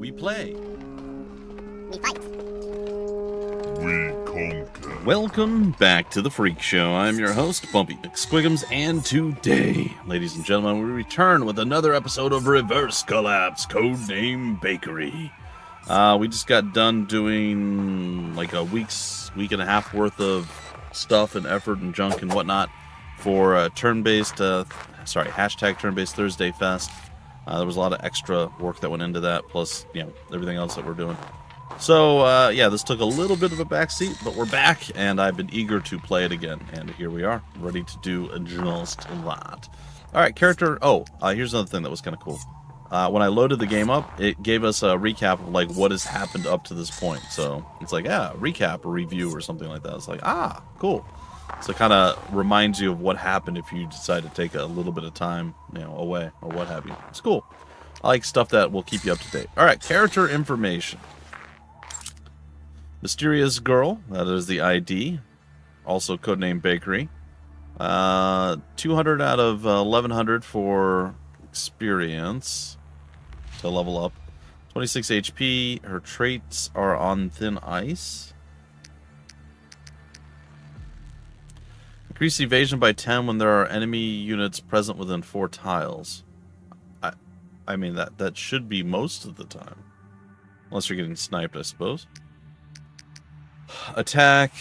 We play. We fight. We conquer. Welcome back to the Freak Show. I'm your host, Bumpy McSquigums, and today, ladies and gentlemen, we return with another episode of Reverse Collapse, codename Bakery. We just got done doing like a week and a half worth of stuff and effort and junk and whatnot for hashtag Turn-Based Thursday Fest. There was a lot of extra work that went into that, plus, everything else that we're doing. So, this took a little bit of a backseat, but we're back, and I've been eager to play it again. And here we are, ready to do just a lot. All right, character. Here's another thing that was kind of cool. When I loaded the game up, it gave us a recap of like what has happened up to this point. So it's like, recap or review or something like that. It's like, cool. So it kind of reminds you of what happened if you decide to take a little bit of time, away or what have you. It's cool. I like stuff that will keep you up to date. All right, character information. Mysterious Girl, that is the ID. Also codename Bakery. 200 out of 1100 for experience to level up. 26 HP. Her traits are on thin ice. Increase evasion by 10 when there are enemy units present within 4 tiles. I mean, that should be most of the time. Unless you're getting sniped, I suppose. Attack.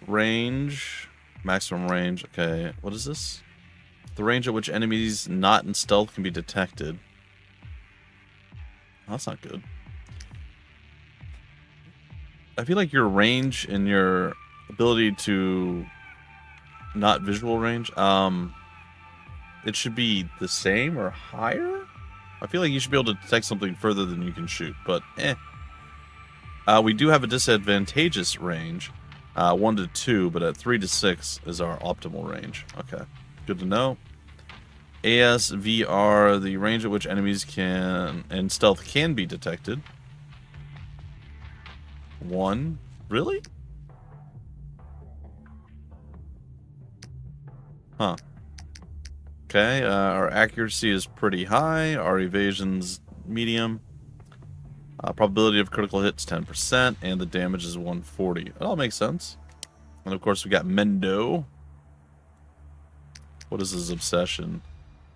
Range. Maximum range. Okay, what is this? The range at which enemies not in stealth can be detected. That's not good. I feel like your range and your ability to... not visual range. It should be the same or higher? I feel like you should be able to detect something further than you can shoot, but we do have a disadvantageous range. 1 to 2, but at 3 to 6 is our optimal range. Okay, good to know. ASVR, the range at which enemies can and stealth can be detected. 1. Really? Huh. Okay, our accuracy is pretty high. Our evasion's medium. Probability of critical hits 10%, and the damage is 140. It all makes sense. And of course, we got Mendo. What is his obsession?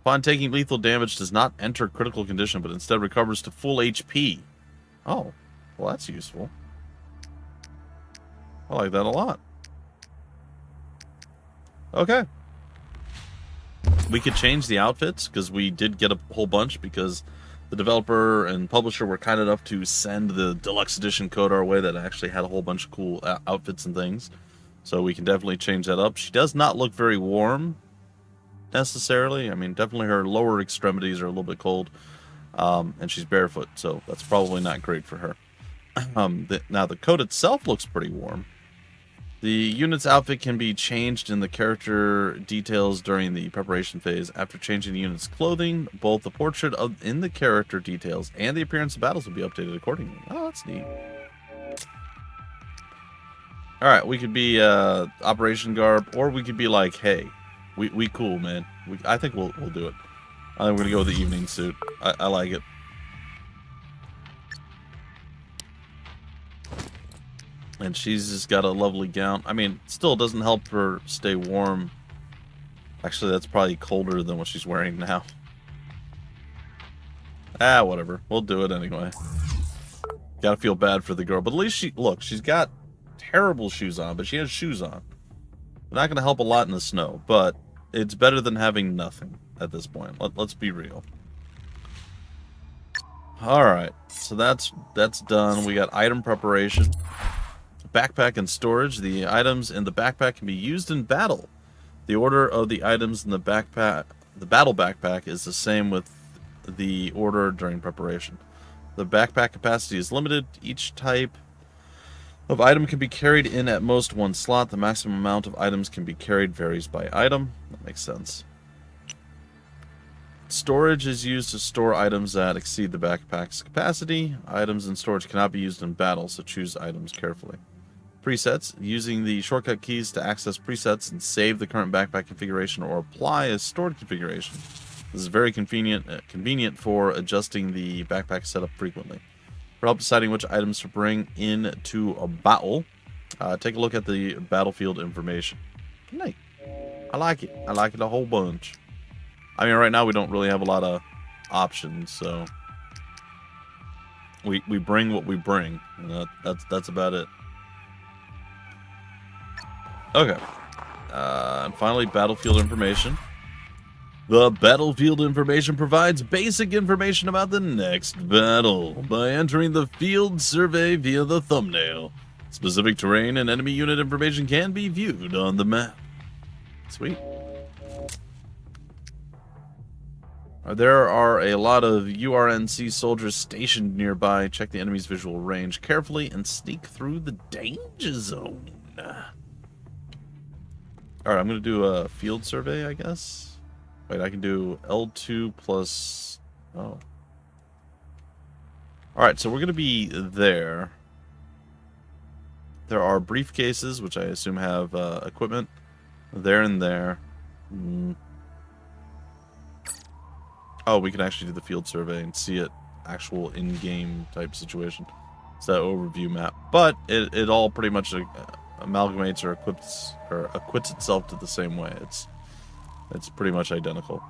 Upon taking lethal damage, does not enter critical condition, but instead recovers to full HP. Oh, well, that's useful. I like that a lot. Okay. We could change the outfits, because we did get a whole bunch, because the developer and publisher were kind enough to send the deluxe edition code our way that actually had a whole bunch of cool outfits and things. So we can definitely change that up. She does not look very warm, necessarily. I mean, definitely her lower extremities are a little bit cold. And she's barefoot, so that's probably not great for her. Now, the code itself looks pretty warm. The unit's outfit can be changed in the character details during the preparation phase. After changing the unit's clothing, both the portrait in the character details and the appearance of battles will be updated accordingly. Oh, that's neat. Alright, we could be Operation Garb, or we could be like, hey, we cool, man. I think we'll do it. I think we're going to go with the evening suit. I like it. And she's just got a lovely gown. I mean, still doesn't help her stay warm. Actually, that's probably colder than what she's wearing now. Whatever. We'll do it anyway. Gotta feel bad for the girl. But at least she's got terrible shoes on, but she has shoes on. They're not gonna help a lot in the snow, but it's better than having nothing at this point. Let's be real. Alright, so that's done. We got item preparation. Backpack and storage. The items in the backpack can be used in battle. The order of the items in the backpack, the battle backpack, is the same with the order during preparation. The backpack capacity is limited. Each type of item can be carried in at most 1 slot. The maximum amount of items can be carried varies by item. That makes sense. Storage is used to store items that exceed the backpack's capacity. Items in storage cannot be used in battle, so choose items carefully. Presets. Using the shortcut keys to access presets and save the current backpack configuration or apply a stored configuration. This is very convenient for adjusting the backpack setup frequently. For help deciding which items to bring into a battle, take a look at the battlefield information. Neat. I like it. I like it a whole bunch. I mean, right now we don't really have a lot of options, so we bring what we bring. And that's about it. Okay. And finally, battlefield information. The battlefield information provides basic information about the next battle by entering the field survey via the thumbnail. Specific terrain and enemy unit information can be viewed on the map. Sweet. There are a lot of URNC soldiers stationed nearby. Check the enemy's visual range carefully and sneak through the danger zone. Alright, I'm going to do a field survey, I guess. Wait, I can do L2 plus... Oh. Alright, so we're going to be there. There are briefcases, which I assume have equipment. There and there. Oh, we can actually do the field survey and see it actual in-game type situation. It's that overview map. But it all pretty much amalgamates or acquits itself to the same way. It's pretty much identical.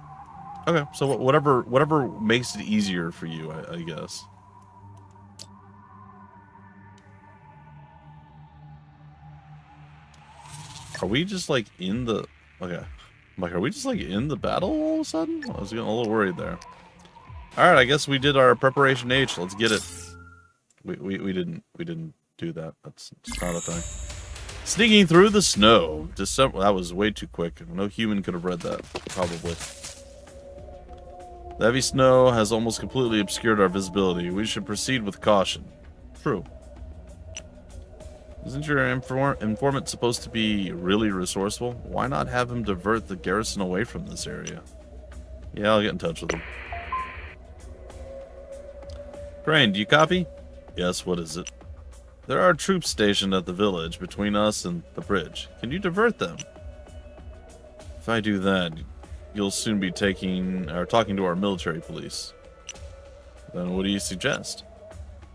Okay, so whatever makes it easier for you, I guess. Are we just like in the... Okay. I'm like, are we just like in the battle all of a sudden? I was getting a little worried there. Alright, I guess we did our preparation H. Let's get it. We didn't do that. That's not a thing. Sneaking through the snow. December. That was way too quick. No human could have read that, probably. The heavy snow has almost completely obscured our visibility. We should proceed with caution. True. Isn't your informant supposed to be really resourceful? Why not have him divert the garrison away from this area? Yeah, I'll get in touch with him. Crane, do you copy? Yes, what is it? There are troops stationed at the village between us and the bridge. Can you divert them? If I do that, you'll soon be talking to our military police. Then what do you suggest?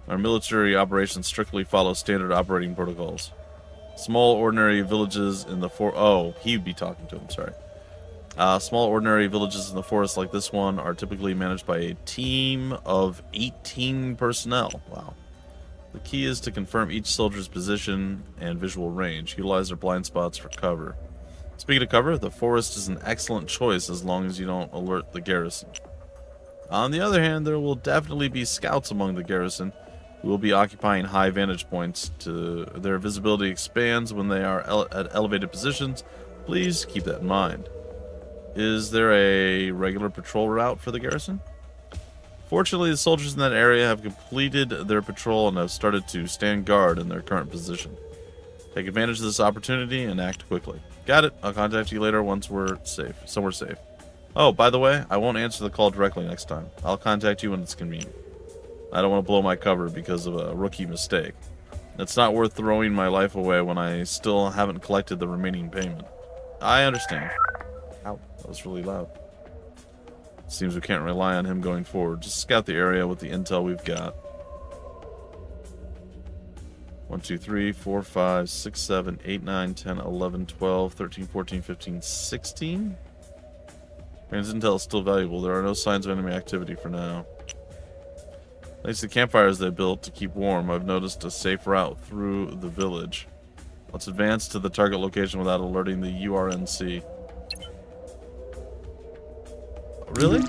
Our military operations strictly follow standard operating protocols. Small ordinary villages in the Oh, he'd be talking to him, sorry. Small ordinary villages in the forest like this one are typically managed by a team of 18 personnel. Wow. The key is to confirm each soldier's position and visual range. Utilize their blind spots for cover. Speaking of cover, the forest is an excellent choice as long as you don't alert the garrison. On the other hand, there will definitely be scouts among the garrison who will be occupying high vantage points. Their visibility expands when they are at elevated positions. Please keep that in mind. Is there a regular patrol route for the garrison? Fortunately, the soldiers in that area have completed their patrol and have started to stand guard in their current position. Take advantage of this opportunity and act quickly. Got it. I'll contact you later once we're safe. Somewhere safe. Oh, by the way, I won't answer the call directly next time. I'll contact you when it's convenient. I don't want to blow my cover because of a rookie mistake. It's not worth throwing my life away when I still haven't collected the remaining payment. I understand. Ow, that was really loud. Seems we can't rely on him going forward. Just scout the area with the intel we've got. 1, 2, 3, 4, 5, 6, 7, 8, 9, 10, 11, 12, 13, 14, 15, 16. Man's intel is still valuable. There are no signs of enemy activity for now. Thanks to the campfires they built to keep warm, I've noticed a safe route through the village. Let's advance to the target location without alerting the URNC. Really?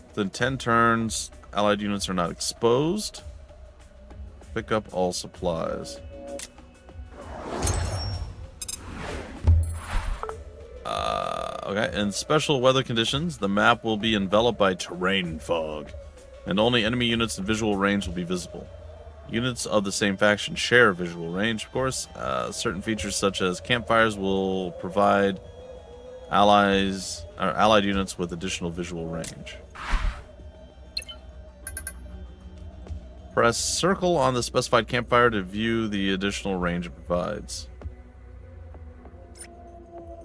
Within 10 turns, allied units are not exposed. Pick up all supplies. Okay, in special weather conditions, the map will be enveloped by terrain fog, and only enemy units in visual range will be visible. Units of the same faction share visual range, of course. Certain features such as campfires will provide allied units with additional visual range. Press circle on the specified campfire to view the additional range it provides.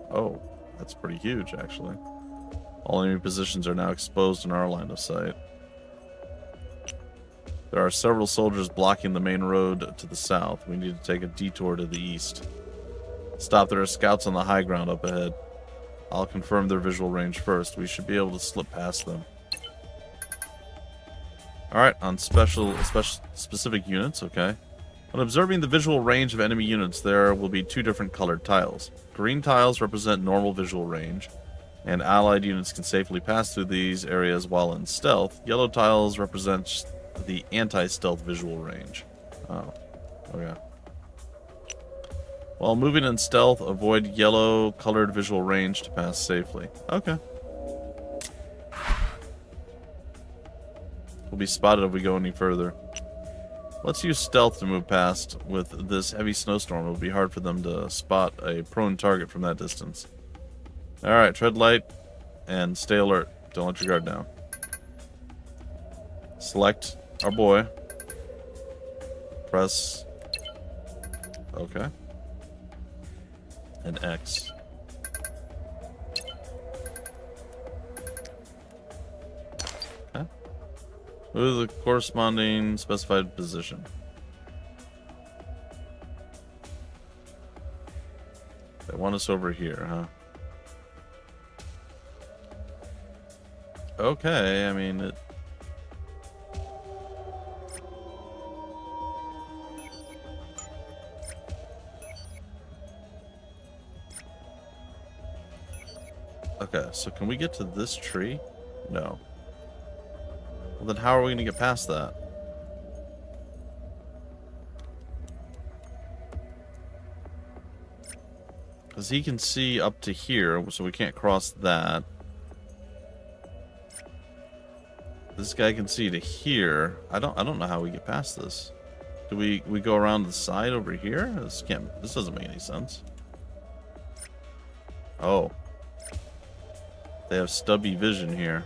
Oh, that's pretty huge, actually. All enemy positions are now exposed in our line of sight. There are several soldiers blocking the main road to the south. We need to take a detour to the east. Stop, there are scouts on the high ground up ahead. I'll confirm their visual range first. We should be able to slip past them. Alright, on specific units, okay. When observing the visual range of enemy units, there will be two different colored tiles. Green tiles represent normal visual range, and allied units can safely pass through these areas while in stealth. Yellow tiles represent the anti-stealth visual range. Oh, okay. While moving in stealth, avoid yellow-colored visual range to pass safely. Okay. We'll be spotted if we go any further. Let's use stealth to move past. With this heavy snowstorm, it'll be hard for them to spot a prone target from that distance. Alright, tread light and stay alert. Don't let your guard down. Select our boy. Press... Okay. And X. Okay. Move the corresponding specified position. They want us over here, huh? Okay, I mean it. Okay, so can we get to this tree? No. Well, then how are we going to get past that? Because he can see up to here, so we can't cross that. This guy can see to here. I don't know how we get past this. Do we go around the side over here? This doesn't make any sense. Oh. They have stubby vision here.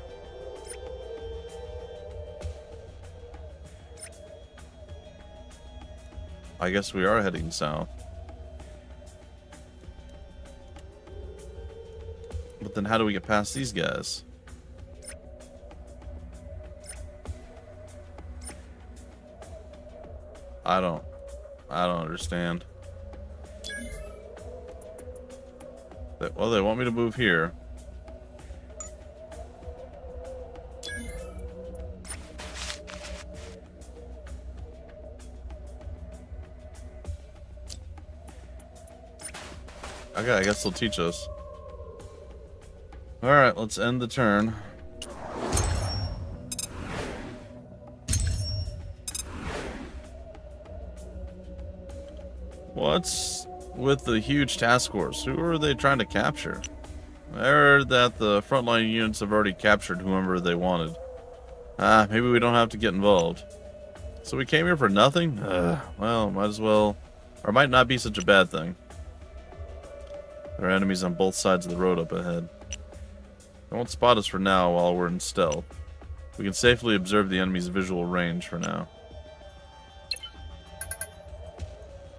I guess we are heading south. But then how do we get past these guys? I don't understand. Well, they want me to move here. Okay, I guess they'll teach us. Alright, let's end the turn. What's with the huge task force? Who are they trying to capture? I heard that the frontline units have already captured whoever they wanted. Maybe we don't have to get involved. So we came here for nothing? Well, might as well... Or might not be such a bad thing. There are enemies on both sides of the road up ahead. They won't spot us for now while we're in stealth. We can safely observe the enemy's visual range for now.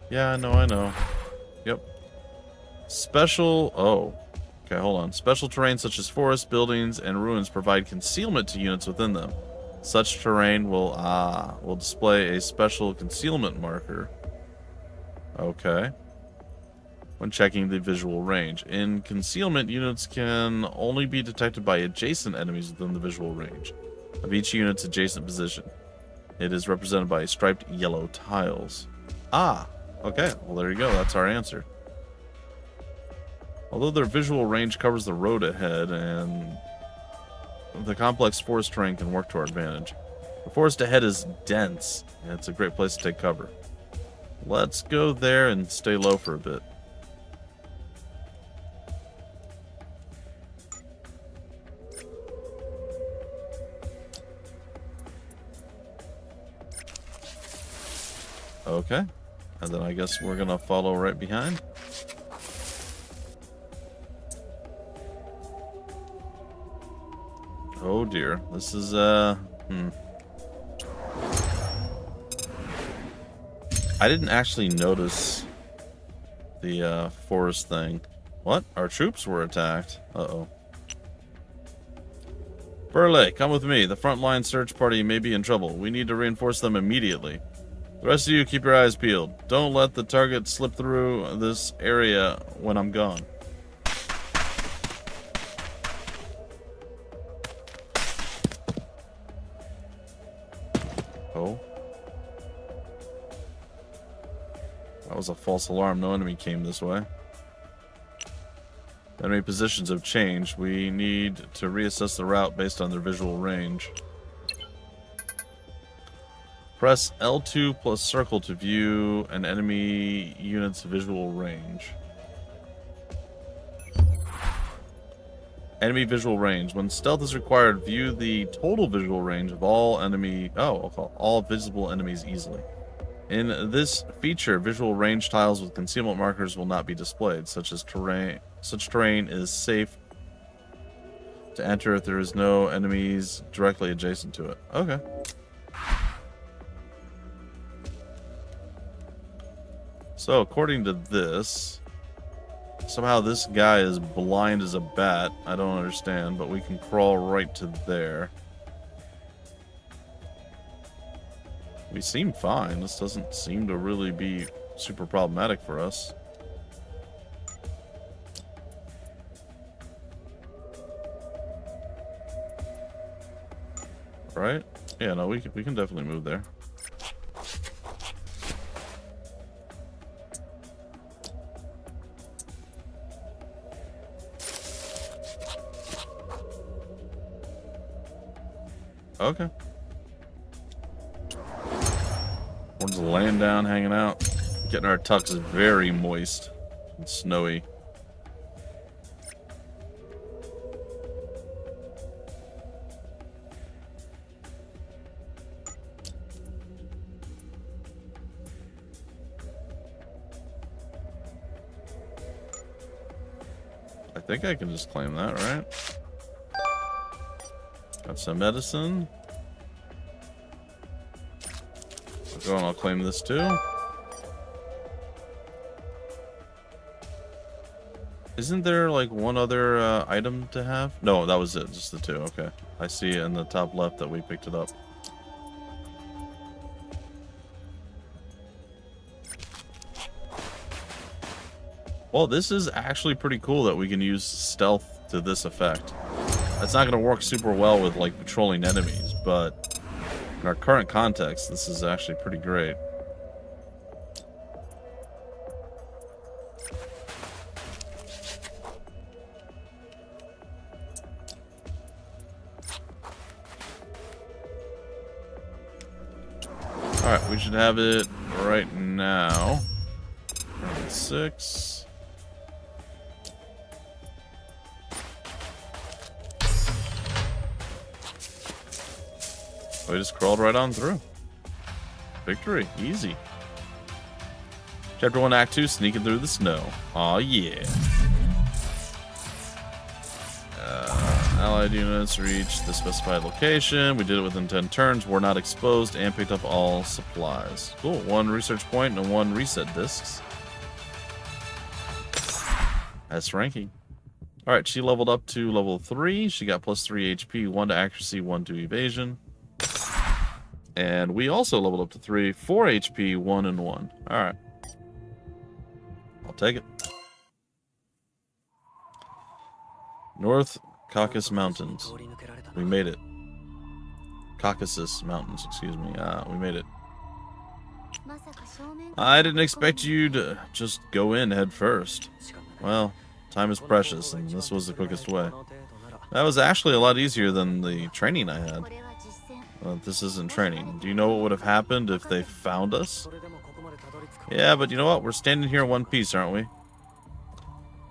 Yeah, I know. Yep. Special... Oh. Okay, hold on. Special terrain such as forests, buildings, and ruins provide concealment to units within them. Such terrain will display a special concealment marker. Okay. When checking the visual range. In concealment, units can only be detected by adjacent enemies within the visual range of each unit's adjacent position. It is represented by striped yellow tiles. Okay. Well, there you go. That's our answer. Although their visual range covers the road ahead, and the complex forest terrain can work to our advantage. The forest ahead is dense, and it's a great place to take cover. Let's go there and stay low for a bit. Okay, and then I guess we're gonna follow right behind. Oh dear, this is I didn't actually notice the forest thing. What? Our troops were attacked. Uh-oh. Burley, come with me. The frontline search party may be in trouble. We need to reinforce them immediately. The rest of you, keep your eyes peeled. Don't let the target slip through this area when I'm gone. Oh. That was a false alarm. No enemy came this way. Enemy positions have changed. We need to reassess the route based on their visual range. Press L2 plus circle to view an enemy unit's visual range. Enemy visual range. When stealth is required, view the total visual range of all enemy... all visible enemies easily. In this feature, visual range tiles with concealment markers will not be displayed. Such terrain is safe to enter if there is no enemies directly adjacent to it. Okay. So, according to this, somehow this guy is blind as a bat. I don't understand, but we can crawl right to there. We seem fine. This doesn't seem to really be super problematic for us. Right? Yeah, no, we can definitely move there. Okay. We're just laying down, hanging out. Getting our tux very moist and snowy. I think I can just claim that, right? Got some medicine. I'll go and I'll claim this too. Isn't there like one other item to have? No, that was it. Just the two. Okay. I see it in the top left that we picked it up. Well, this is actually pretty cool that we can use stealth to this effect. That's not going to work super well with like patrolling enemies, but in our current context, this is actually pretty great. Alright, we should have it right now. Round 6. We just crawled right on through. Victory. Easy. Chapter 1, Act 2, sneaking through the snow. Aw, yeah. Allied units reached the specified location. We did it within 10 turns. We're not exposed and picked up all supplies. Cool. 1 research point and 1 reset discs. That's ranking. Alright, she leveled up to level 3. She got plus 3 HP, 1 to accuracy, 1 to evasion. And we also leveled up to 3, 4 HP, 1 and 1. Alright. I'll take it. North Caucasus Mountains. We made it. Caucasus Mountains, excuse me. We made it. I didn't expect you to just go in head first. Well, time is precious, and this was the quickest way. That was actually a lot easier than the training I had. This isn't training. Do you know what would have happened if they found us? Yeah, but you know what? We're standing here in one piece, aren't we?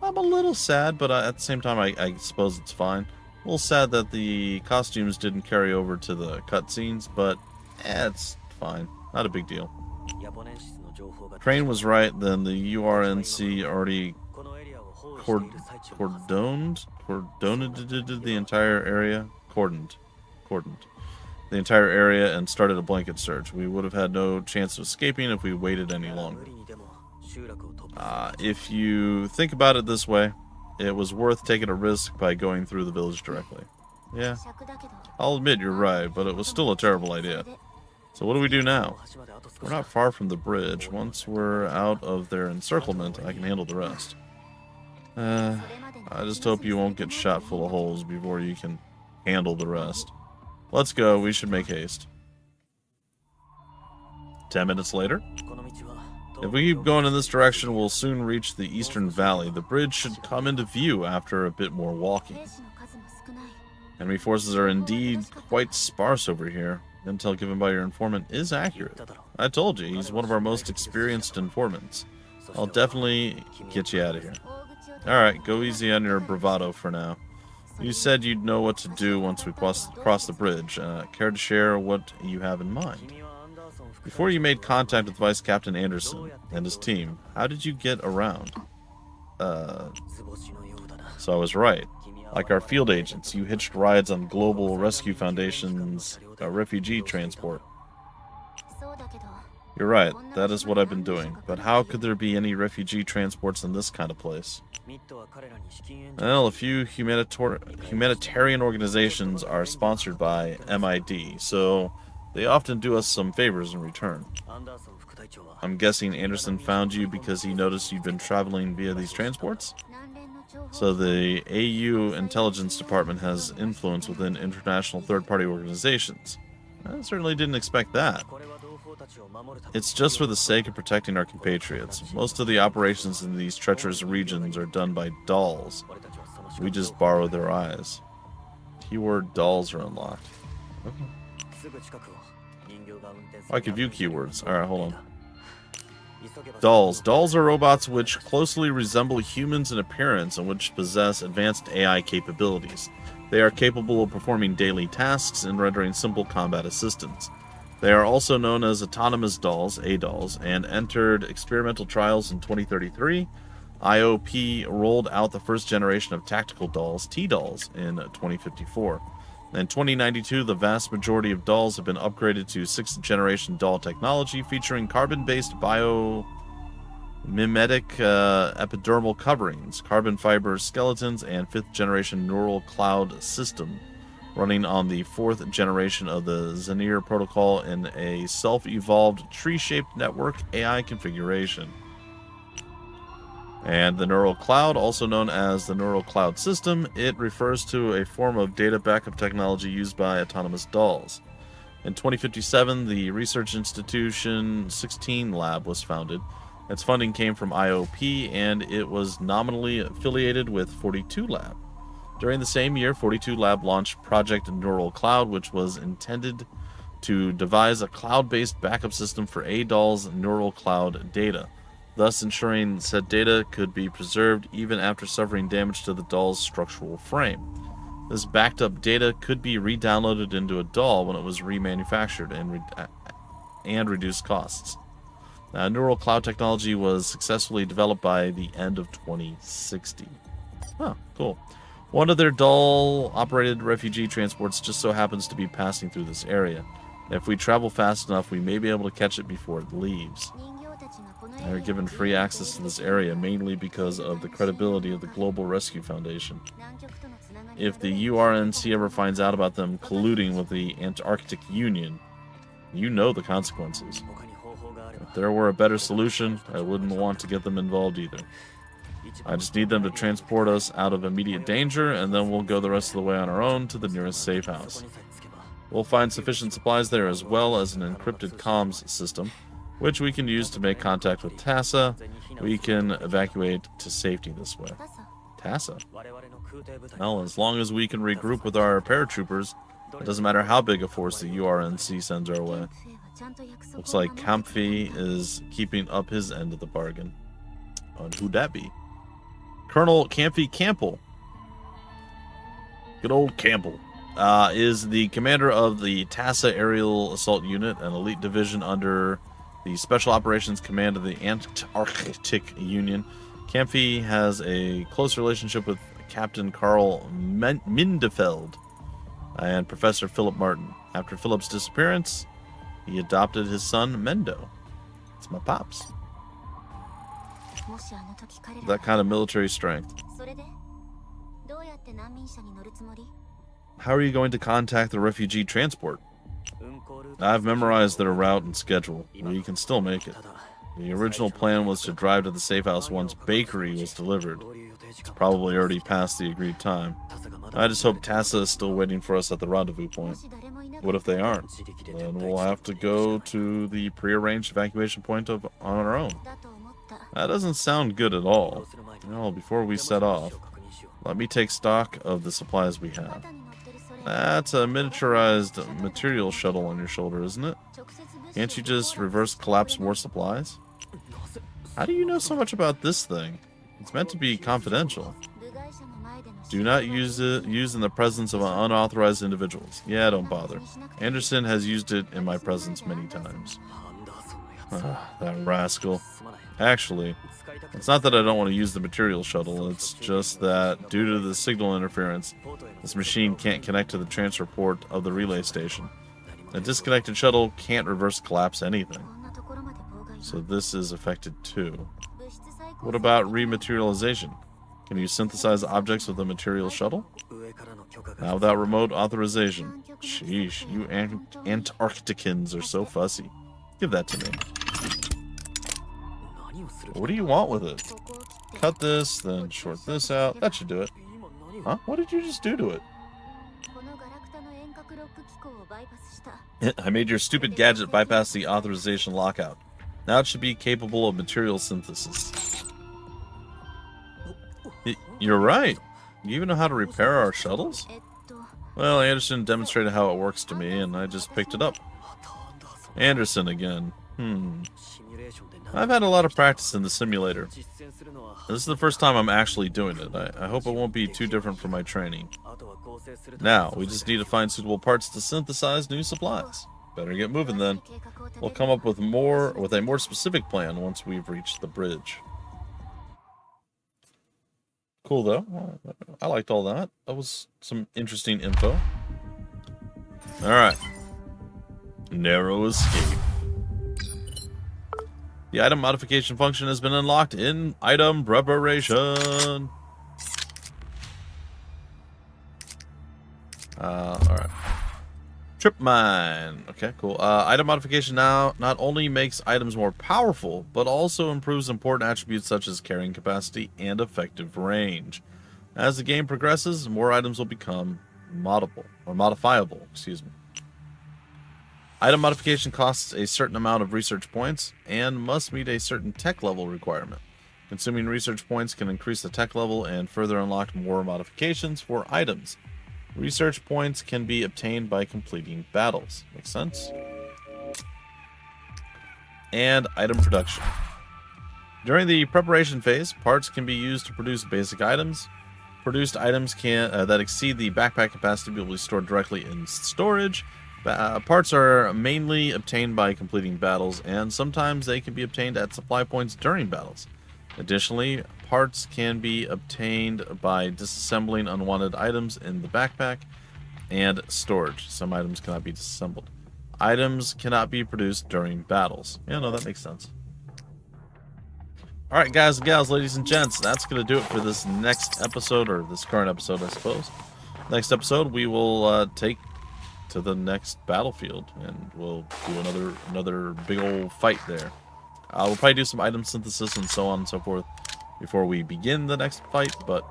I'm a little sad, but at the same time, I suppose it's fine. A little sad that the costumes didn't carry over to the cutscenes, but it's fine. Not a big deal. Crane was right, then the URNC already cordoned the entire area. Cordoned the entire area and started a blanket search. We would have had no chance of escaping if we waited any longer. If you think about it this way, it was worth taking a risk by going through the village directly. Yeah, I'll admit you're right, but it was still a terrible idea. So what do we do now? We're not far from the bridge. Once we're out of their encirclement, I can handle the rest. I just hope you won't get shot full of holes before you can handle the rest. Let's go, we should make haste. 10 minutes later. If we keep going in this direction, we'll soon reach the eastern valley. The bridge should come into view after a bit more walking. Enemy forces are indeed quite sparse over here. Intel given by your informant is accurate. I told you, he's one of our most experienced informants. I'll definitely get you out of here. Alright, go easy on your bravado for now. You said you'd know what to do once we cross the bridge. Care to share what you have in mind? Before you made contact with Vice Captain Anderson and his team, how did you get around? So I was right. Like our field agents, you hitched rides on Global Rescue Foundation's refugee transport. You're right, that is what I've been doing. But how could there be any refugee transports in this kind of place? Well, a few humanitarian organizations are sponsored by MID, so they often do us some favors in return. I'm guessing Anderson found you because he noticed you'd been traveling via these transports? So the AU Intelligence Department has influence within international third-party organizations. I certainly didn't expect that. It's just for the sake of protecting our compatriots. Most of the operations in these treacherous regions are done by dolls. We just borrow their eyes. Keyword dolls are unlocked. Okay. I can view keywords. Alright, hold on. Dolls. Dolls are robots which closely resemble humans in appearance and which possess advanced AI capabilities. They are capable of performing daily tasks and rendering simple combat assistance. They are also known as autonomous dolls, ADOLs, and entered experimental trials in 2033. IOP rolled out the first generation of tactical dolls, T-dolls, in 2054. In 2092, the vast majority of dolls have been upgraded to 6th generation doll technology featuring carbon-based biomimetic epidermal coverings, carbon fiber skeletons, and 5th generation neural cloud system running on the 4th generation of the Xenir protocol in a self-evolved tree-shaped network AI configuration. And the neural cloud, also known as the neural cloud system, it refers to a form of data backup technology used by autonomous dolls. In 2057, the research institution 16 Lab was founded. Its funding came from IOP, and it was nominally affiliated with 42 Lab. During the same year, 42 Lab launched Project Neural Cloud, which was intended to devise a cloud-based backup system for ADOL's neural cloud data, thus ensuring said data could be preserved even after suffering damage to the doll's structural frame. This backed-up data could be re-downloaded into a doll when it was remanufactured and reduce costs. Neural cloud technology was successfully developed by the end of 2060. Oh, cool. One of their doll-operated refugee transports just so happens to be passing through this area. If we travel fast enough, we may be able to catch it before it leaves. They are given free access to this area mainly because of the credibility of the Global Rescue Foundation. If the URNC ever finds out about them colluding with the Antarctic Union, you know the consequences. If there were a better solution, I wouldn't want to get them involved either. I just need them to transport us out of immediate danger, and then we'll go the rest of the way on our own to the nearest safe house. We'll find sufficient supplies there as well as an encrypted comms system, which we can use to make contact with TASA. We can evacuate to safety this way. TASA? Well, as long as we can regroup with our paratroopers, it doesn't matter how big a force the URNC sends our way. Looks like Kampfi is keeping up his end of the bargain. And who'd that be? Colonel Kampfi Campbell. Good old Campbell. Is the commander of the TASA Aerial Assault Unit, an elite division under the Special Operations Command of the Antarctic Union. Kampfi has a close relationship with Captain Carl Mindefeld and Professor Philip Martin. After Philip's disappearance, he adopted his son Mendo. It's my pops. That kind of military strength. How are you going to contact the refugee transport? I've memorized their route and schedule. We can still make it. The original plan was to drive to the safe house once bakery was delivered. It's probably already past the agreed time. I just hope Tassa is still waiting for us at the rendezvous point. What if they aren't? Then we'll have to go to the prearranged evacuation point on our own. That doesn't sound good at all. Well, before we set off, let me take stock of the supplies we have. That's a miniaturized material shuttle on your shoulder, isn't it? Can't you just reverse collapse more supplies? How do you know so much about this thing? It's meant to be confidential. Do not use it in the presence of unauthorized individuals. Yeah, don't bother. Anderson has used it in my presence many times. That rascal. Actually, it's not that I don't want to use the material shuttle, it's just that due to the signal interference, this machine can't connect to the transfer port of the relay station. A disconnected shuttle can't reverse collapse anything. So this is affected too. What about rematerialization? Can you synthesize objects with a material shuttle? Now without remote authorization. Sheesh, you Antarcticans are so fussy. Give that to me. What do you want with it? Cut this, then short this out. That should do it. Huh? What did you just do to it? I made your stupid gadget bypass the authorization lockout. Now it should be capable of material synthesis. You're right. You even know how to repair our shuttles? Well, Anderson demonstrated how it works to me, and I just picked it up. Anderson again. I've had a lot of practice in the simulator. This is the first time I'm actually doing it. I hope it won't be too different from my training. Now, we just need to find suitable parts to synthesize new supplies. Better get moving then. We'll come up with a more specific plan once we've reached the bridge. Cool though. I liked all that. That was some interesting info. Alright. Narrow escape. The item modification function has been unlocked in item preparation. Alright. Trip mine. Okay, cool. Item modification now not only makes items more powerful, but also improves important attributes such as carrying capacity and effective range. As the game progresses, more items will become modifiable. Excuse me. Item modification costs a certain amount of research points and must meet a certain tech level requirement. Consuming research points can increase the tech level and further unlock more modifications for items. Research points can be obtained by completing battles. Makes sense? And item production. During the preparation phase, parts can be used to produce basic items. Produced items that exceed the backpack capacity will be stored directly in storage. Parts are mainly obtained by completing battles, and sometimes they can be obtained at supply points during battles. Additionally, parts can be obtained by disassembling unwanted items in the backpack and storage. Some items cannot be disassembled. Items cannot be produced during battles. Yeah, no, that makes sense. Alright, guys and gals, ladies and gents, that's going to do it for this next episode, or this current episode, I suppose. Next episode, we will take to the next battlefield, and we'll do another big old fight there. We'll probably do some item synthesis and so on and so forth before we begin the next fight, but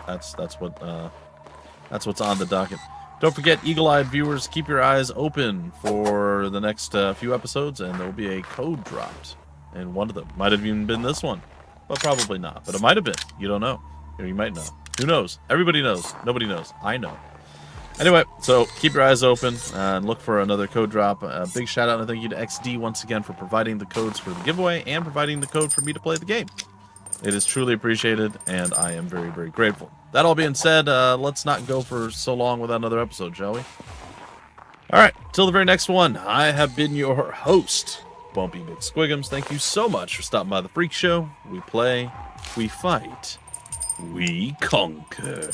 that's what's on the docket. Don't forget, eagle-eyed viewers, keep your eyes open for the next few episodes, and there will be a code dropped in one of them. Might have even been this one, but probably not. But it might have been. You don't know. Or you might know. Who knows? Everybody knows. Nobody knows. I know. Anyway, so keep your eyes open and look for another code drop. A big shout out and thank you to XD once again for providing the codes for the giveaway and providing the code for me to play the game. It is truly appreciated, and I am very, very grateful. That all being said, let's not go for so long without another episode, shall we? All right, till the very next one, I have been your host, Bumpy McSquigums. Thank you so much for stopping by the Freak Show. We play, we fight, we conquer.